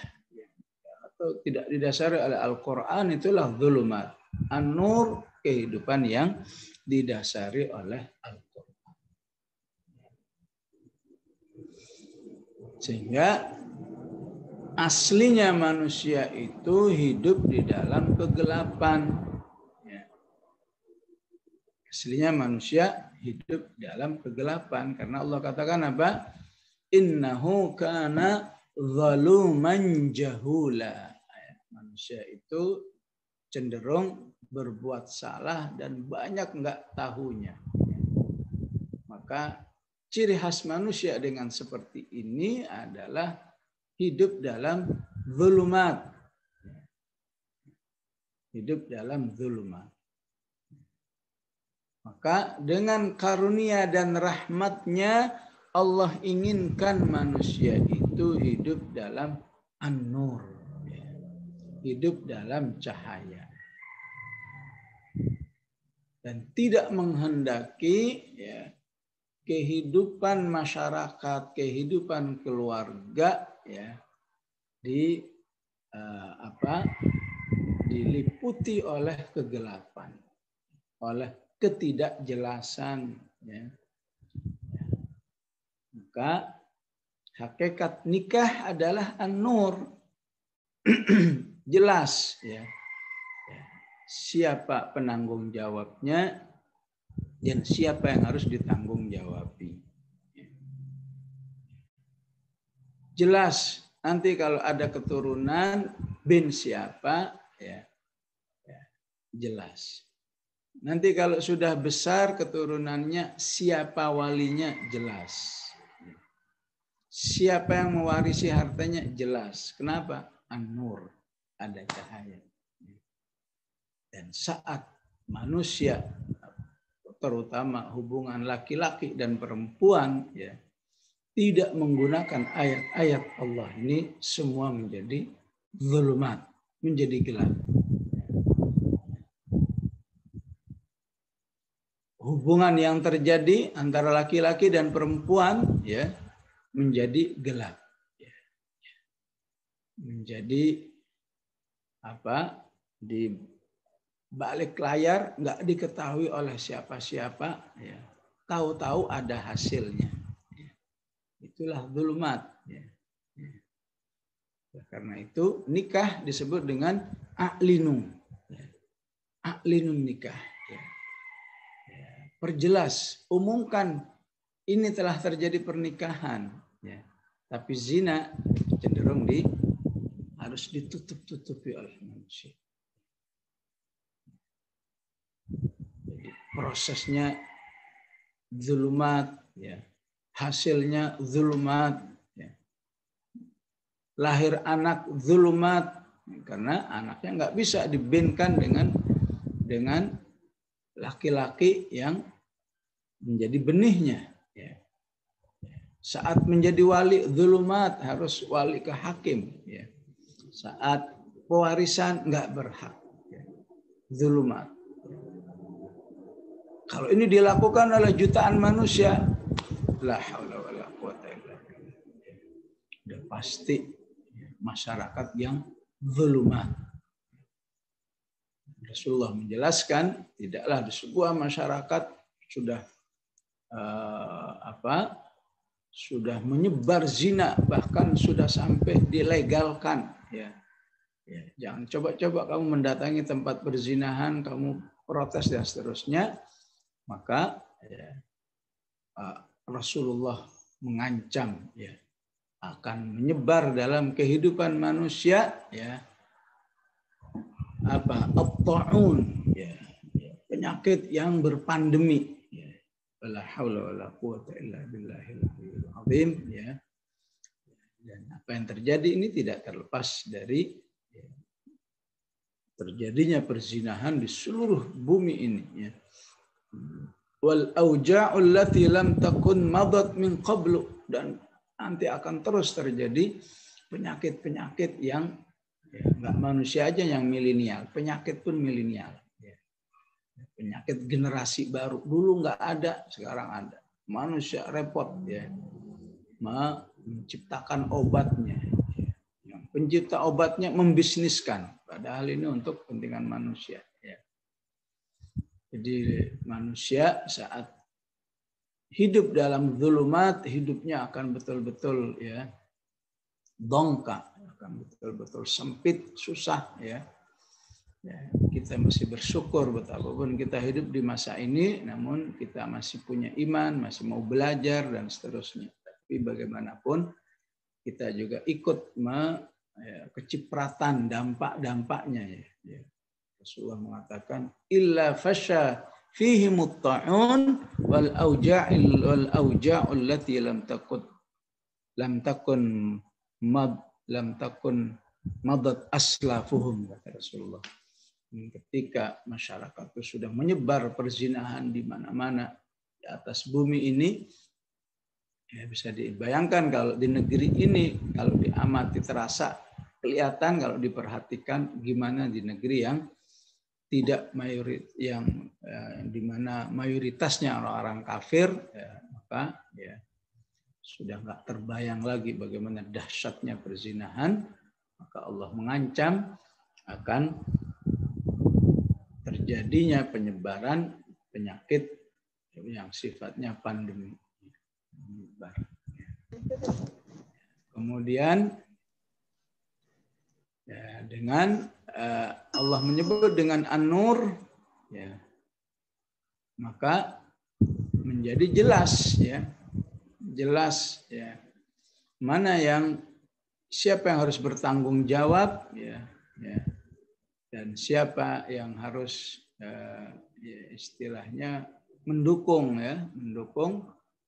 atau tidak didasari oleh Al-Quran, itulah dhulumat. An-Nur kehidupan yang didasari oleh Al-Quran. Sehingga aslinya manusia itu hidup di dalam kegelapan. Aslinya manusia hidup dalam kegelapan. Karena Allah katakan apa? Innahu kana zaluman jahula. Manusia itu cenderung berbuat salah dan banyak nggak tahunya. Maka ciri khas manusia dengan seperti ini adalah hidup dalam zulumat. Hidup dalam zulumat. Maka dengan karunia dan rahmatnya Allah inginkan manusia itu hidup dalam an-nur. Hidup dalam cahaya. Dan tidak menghendaki kehidupan masyarakat, kehidupan keluarga diliputi oleh kegelapan, oleh ketidakjelasan. Maka hakikat nikah adalah an-nur. Jelas siapa penanggung jawabnya dan siapa yang harus ditanggung jawabi. Jelas nanti kalau ada keturunan bin siapa jelas. Nanti kalau sudah besar keturunannya, siapa walinya jelas. Siapa yang mewarisi hartanya jelas. Kenapa? An-nur, ada cahaya. Dan saat manusia, terutama hubungan laki-laki dan perempuan, tidak menggunakan ayat-ayat Allah ini, semua menjadi zulumat, menjadi gelap. Hubungan yang terjadi antara laki-laki dan perempuan menjadi gelap. Menjadi di balik layar nggak diketahui oleh siapa-siapa, tahu-tahu ada hasilnya. Itulah zulumat. Karena itu nikah disebut dengan a'linu. A'linun nikah. Perjelas, umumkan ini telah terjadi pernikahan. Tapi zina cenderung harus ditutup-tutupi oleh manusia. Jadi prosesnya zulumat, hasilnya zulumat, lahir anak zulumat, karena anaknya nggak bisa dibinkan dengan laki-laki yang menjadi benihnya. Saat menjadi wali zulumat, harus wali ke hakim. Saat pewarisan nggak berhak, zulumat. Kalau ini dilakukan oleh jutaan manusia, la haula wala quwata illa billah. Sudah pasti masyarakat yang zulumat. Rasulullah menjelaskan, tidaklah di sebuah masyarakat sudah menyebar zina, bahkan sudah sampai dilegalkan. Jangan coba-coba kamu mendatangi tempat perzinahan, kamu protes dan seterusnya. Maka Rasulullah mengancam akan menyebar dalam kehidupan manusia at-ta'un, penyakit yang berpandemi. La haula wala quwata illa billahil azim. Dan apa yang terjadi ini tidak terlepas dari terjadinya perzinahan di seluruh bumi ini. Wal auja'ul lati lam takun madat min qablu, dan nanti akan terus terjadi penyakit-penyakit yang enggak manusia aja yang milenial, penyakit pun milenial. Penyakit generasi baru, dulu enggak ada, sekarang ada. Manusia repot menciptakan obatnya. Yang pencipta obatnya membisniskan, padahal ini untuk kepentingan manusia. Jadi manusia saat hidup dalam zulumat, hidupnya akan betul-betul dongkak, akan betul-betul sempit, susah ya. Kita masih bersyukur betapapun kita hidup di masa ini, namun kita masih punya iman, masih mau belajar dan seterusnya. Tapi bagaimanapun kita juga ikut kecipratan dampak-dampaknya ya. Rasulullah mengatakan illa fasha fihi mutta'un wal auja'ul allati lam takun madat aslafuhum, kata Rasulullah. Ketika masyarakat itu sudah menyebar perzinahan di mana-mana di atas bumi ini, ya bisa dibayangkan kalau di negeri ini, kalau diamati terasa kelihatan, kalau diperhatikan gimana di negeri yang tidak di mana mayoritasnya orang-orang kafir, ya, maka ya sudah nggak terbayang lagi bagaimana dahsyatnya perzinahan. Maka Allah mengancam akan terjadinya penyebaran penyakit yang sifatnya pandemi. Kemudian ya, dengan Allah menyebut dengan An-Nur, ya, maka menjadi jelas ya, mana siapa yang harus bertanggung jawab ya, dan siapa yang harus istilahnya mendukung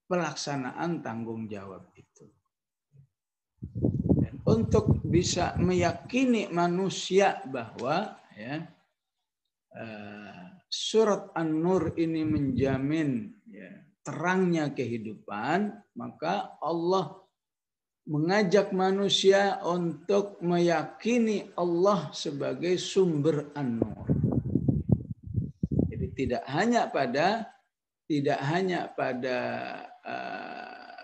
pelaksanaan tanggung jawab itu. Dan untuk bisa meyakini manusia bahwa ya, surat An-Nur ini menjamin ya, terangnya kehidupan, maka Allah mengajak manusia untuk meyakini Allah sebagai sumber An-Nur. Jadi tidak hanya pada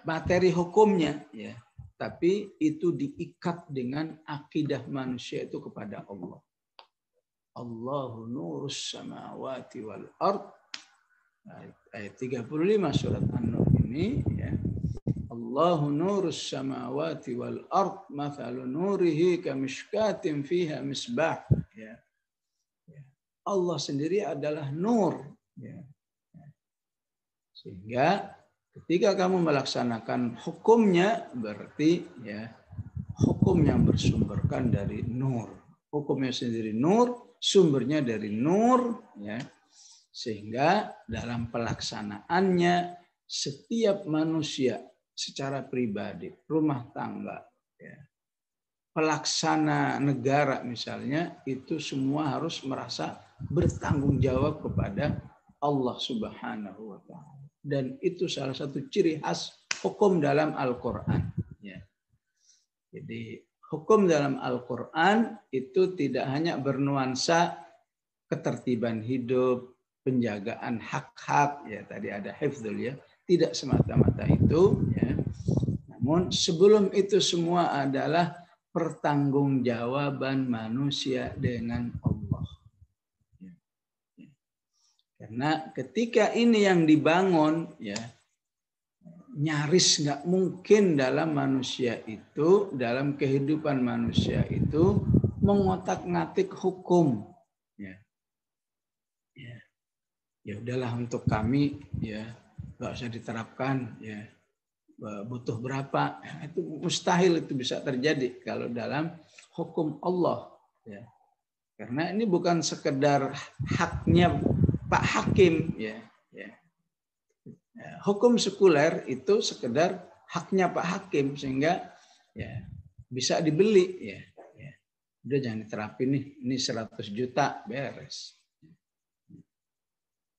materi hukumnya ya, tapi itu diikat dengan akidah manusia itu kepada Allah. Allahu nurus samawati wal ard. Ayat 35 surat An-Nur ini ya. Allahu nurus samawati wal ard mathalu nurihi kamishkatin fiha misbah ya. Allah sendiri adalah nur ya. Sehingga ketika kamu melaksanakan hukumnya berarti ya hukum yang bersumberkan dari nur. Hukumnya sendiri nur, sumbernya dari nur ya. Sehingga dalam pelaksanaannya setiap manusia secara pribadi, rumah tangga, ya, pelaksana negara misalnya, itu semua harus merasa bertanggung jawab kepada Allah Subhanahu wa Ta'ala. Dan itu salah satu ciri khas hukum dalam Al-Quran. Ya. Jadi hukum dalam Al-Quran itu tidak hanya bernuansa ketertiban hidup, penjagaan hak-hak, ya tadi ada hifdzul ya, tidak semata-mata itu ya. Namun sebelum itu semua adalah pertanggungjawaban manusia dengan Allah. Ya. Ya. Karena ketika ini yang dibangun ya, nyaris nggak mungkin dalam manusia itu, dalam kehidupan manusia itu mengotak-ngatik hukum. Ya. Ya. Ya udahlah untuk kami ya nggak usah diterapkan ya, butuh berapa ya, itu mustahil itu bisa terjadi kalau dalam hukum Allah ya, karena ini bukan sekedar haknya Pak Hakim ya, ya. Hukum sekuler itu sekedar haknya Pak Hakim sehingga ya bisa dibeli ya, ya. Udah jangan diterapin nih, ini 100 juta beres.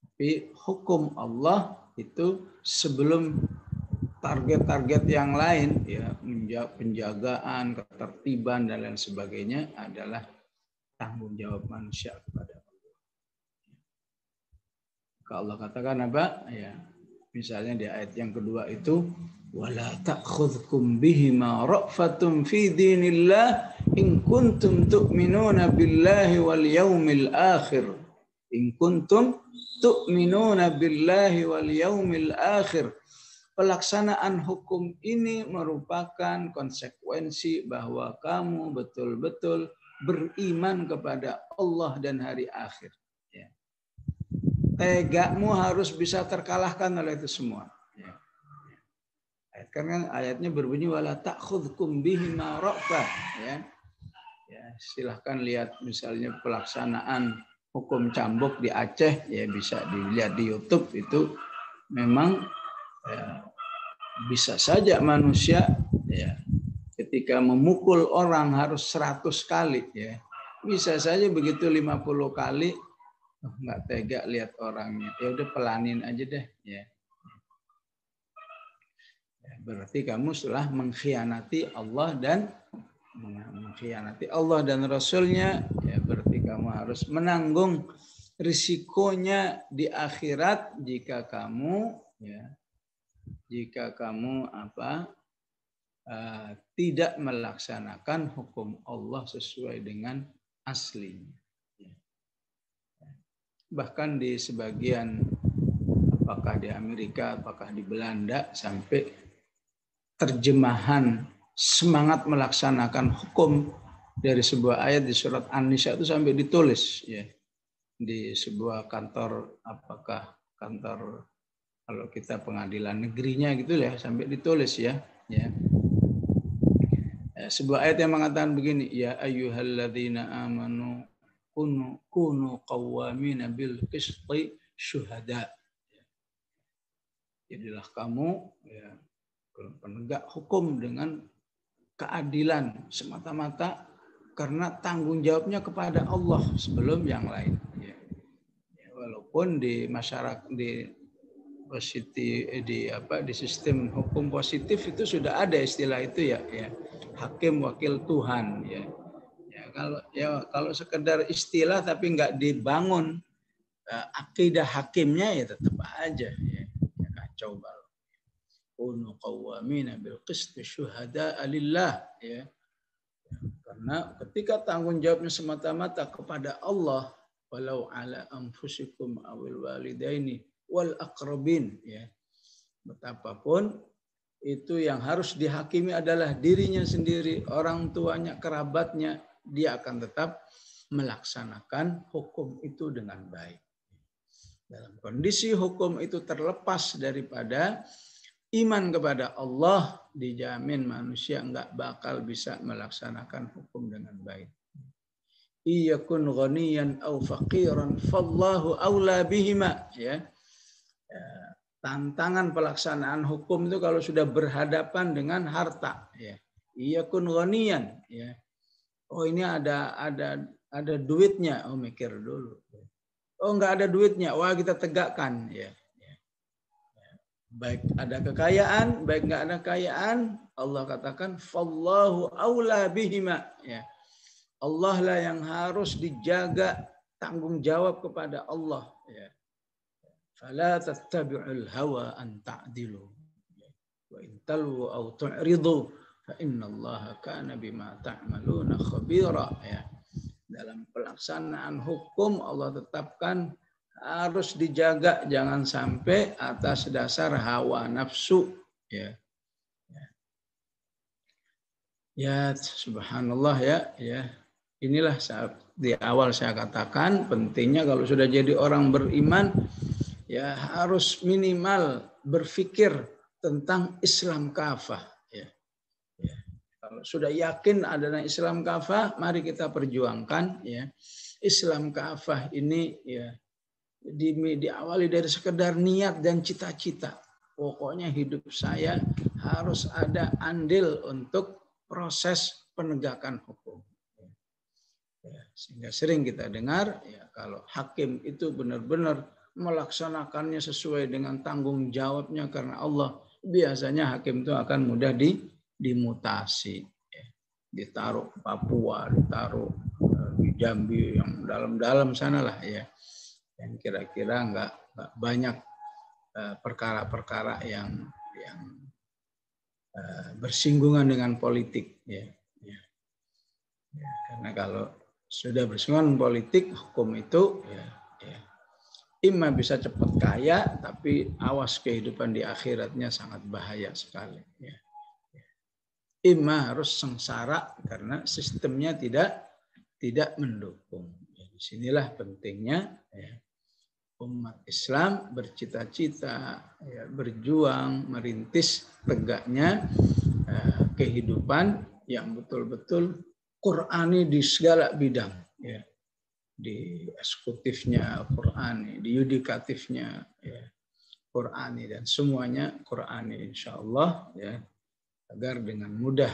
Tapi hukum Allah itu sebelum target-target yang lain ya, penjagaan, ketertiban dan lain sebagainya adalah tanggung jawab manusia kepada Allah. Maka Allah katakan apa? Ya, misalnya di ayat yang kedua itu wala ta'khudhukum bihima ra'fatun fi dinillah in kuntum tu'minuna billahi wal yaumil akhir. In kuntum tu'minuna billahi wal yaumil akhir pelaksanaan hukum ini merupakan konsekuensi bahwa kamu betul-betul beriman kepada Allah dan hari akhir. Ya. Tegamu harus bisa terkalahkan oleh itu semua. Ya. Karena ayatnya berbunyi wala ta'khudhukum bihima ra'fah. Ya. Ya, silahkan lihat misalnya pelaksanaan hukum cambuk di Aceh, ya bisa dilihat di YouTube itu memang ya, bisa saja manusia ya ketika memukul orang harus 100 kali ya. Bisa saja begitu 50 kali nggak tega lihat orangnya. Ya udah pelanin aja deh ya. Berarti kamu telah mengkhianati Allah dan Rasulnya, ya berarti kamu harus menanggung risikonya di akhirat jika kamu tidak melaksanakan hukum Allah sesuai dengan aslinya. Bahkan di sebagian, apakah di Amerika, apakah di Belanda, sampai terjemahan semangat melaksanakan hukum dari sebuah ayat di surat An-Nisa itu sampai ditulis ya di sebuah kantor, apakah kantor kalau kita pengadilan negerinya gitu ya, sampai ditulis ya. Sebuah ayat yang mengatakan begini, ya ayyuhalladzina amanu kunu qawwamina bil qisti syuhada. Jadilah kamu ya penegak hukum dengan keadilan semata-mata karena tanggung jawabnya kepada Allah sebelum yang lain. Ya, walaupun di masyarakat di sistem hukum positif itu sudah ada istilah itu ya hakim wakil Tuhan ya. Kalau sekedar istilah tapi nggak dibangun akidah hakimnya ya tetap aja ya kacau balau. Kunu qawwamina bil qisti syuhada'a lillah ya. Karena ketika tanggung jawabnya semata-mata kepada Allah, walau ala anfusikum awil walidaini wal aqrabin ya. Betapapun itu yang harus dihakimi adalah dirinya sendiri, orang tuanya, kerabatnya, dia akan tetap melaksanakan hukum itu dengan baik. Dalam kondisi hukum itu terlepas daripada iman kepada Allah, dijamin manusia enggak bakal bisa melaksanakan hukum dengan baik. Iyakun ghaniyan aw faqiran fallahu aula bihima ya. Tantangan pelaksanaan hukum itu kalau sudah berhadapan dengan harta ya. Iyakun ghaniyan ya. Oh ini ada duitnya, oh mikir dulu. Oh enggak ada duitnya, wah kita tegakkan ya. Baik ada kekayaan, baik enggak ada kekayaan, Allah katakan fallahu aula bihima ya. Allah lah yang harus dijaga, tanggung jawab kepada Allah ya. Fala tattabi'ul hawa an ta'dilu. Wa in talwu aw tu'ridu fa innallaha kana bima ta'maluna khabira ya. Dalam pelaksanaan hukum Allah tetapkan harus dijaga, jangan sampai atas dasar hawa nafsu ya. Ya subhanallah ya. Inilah saat di awal saya katakan pentingnya kalau sudah jadi orang beriman ya harus minimal berpikir tentang Islam kafah ya. Kalau sudah yakin adanya Islam kafah, mari kita perjuangkan ya. Islam kafah ini ya diawali dari sekedar niat dan cita-cita. Pokoknya hidup saya harus ada andil untuk proses penegakan hukum. Ya, sehingga sering kita dengar ya kalau hakim itu benar-benar melaksanakannya sesuai dengan tanggung jawabnya karena Allah, biasanya hakim itu akan mudah dimutasi, ya. Ditaruh ke Papua, ditaruh di Jambi yang dalam-dalam sana lah ya, yang kira-kira nggak banyak perkara-perkara yang bersinggungan dengan politik ya. Karena kalau sudah bersinggungan politik hukum itu ya imma bisa cepat kaya, tapi awas kehidupan di akhiratnya sangat bahaya sekali. Ya. Imma harus sengsara karena sistemnya tidak mendukung. Ya, disinilah pentingnya ya, umat Islam bercita-cita, ya, berjuang, merintis tegaknya kehidupan yang betul-betul Qur'ani di segala bidang. Ya. Di eksekutifnya Qur'ani, di yudikatifnya ya, Qur'ani, dan semuanya Qur'ani insya Allah ya, agar dengan mudah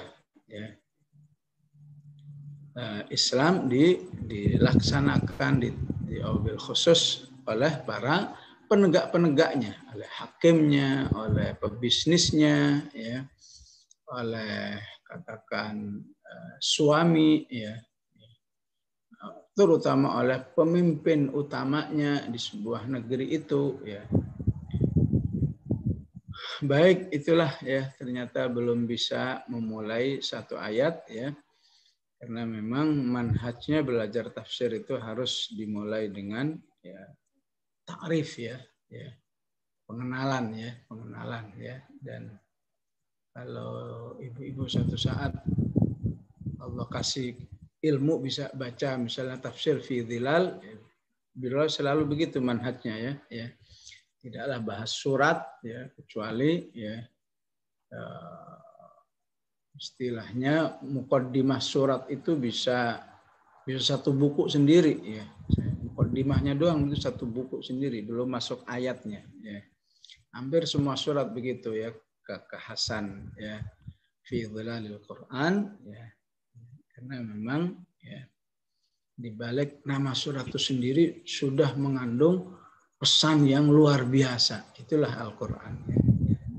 ya, Islam dilaksanakan di wabil khusus oleh para penegak-penegaknya, oleh hakimnya, oleh pebisnisnya, ya, oleh katakan suami, ya, terutama oleh pemimpin utamanya di sebuah negeri itu, ya. Baik, itulah ya, ternyata belum bisa memulai satu ayat ya, karena memang manhajnya belajar tafsir itu harus dimulai dengan ya takrif ya, pengenalan ya, dan kalau ibu-ibu suatu saat Allah kasih ilmu bisa baca misalnya tafsir fi dhilal, beliau selalu begitu manhajnya ya. Tidaklah bahas surat ya, kecuali ya istilahnya muqaddimah surat itu bisa satu buku sendiri ya. Muqaddimahnya doang itu satu buku sendiri, belum masuk ayatnya ya. Hampir semua surat begitu ya, kekhasan ya fi dhilalil Quran ya. Karena memang ya, di balik nama surat itu sendiri sudah mengandung pesan yang luar biasa. Itulah Al-Quran. Ya.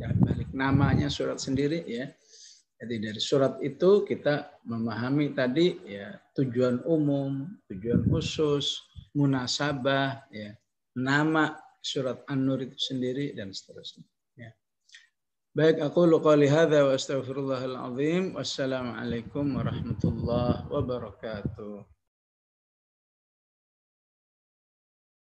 Dan balik namanya surat sendiri ya. Jadi dari surat itu kita memahami tadi ya tujuan umum, tujuan khusus, munasabah, ya, nama surat An-Nur itu sendiri dan seterusnya. Ya. Baik, aku qouli hadza wa astaghfirullahal azim. Wassalamualaikum warahmatullahi wabarakatuh.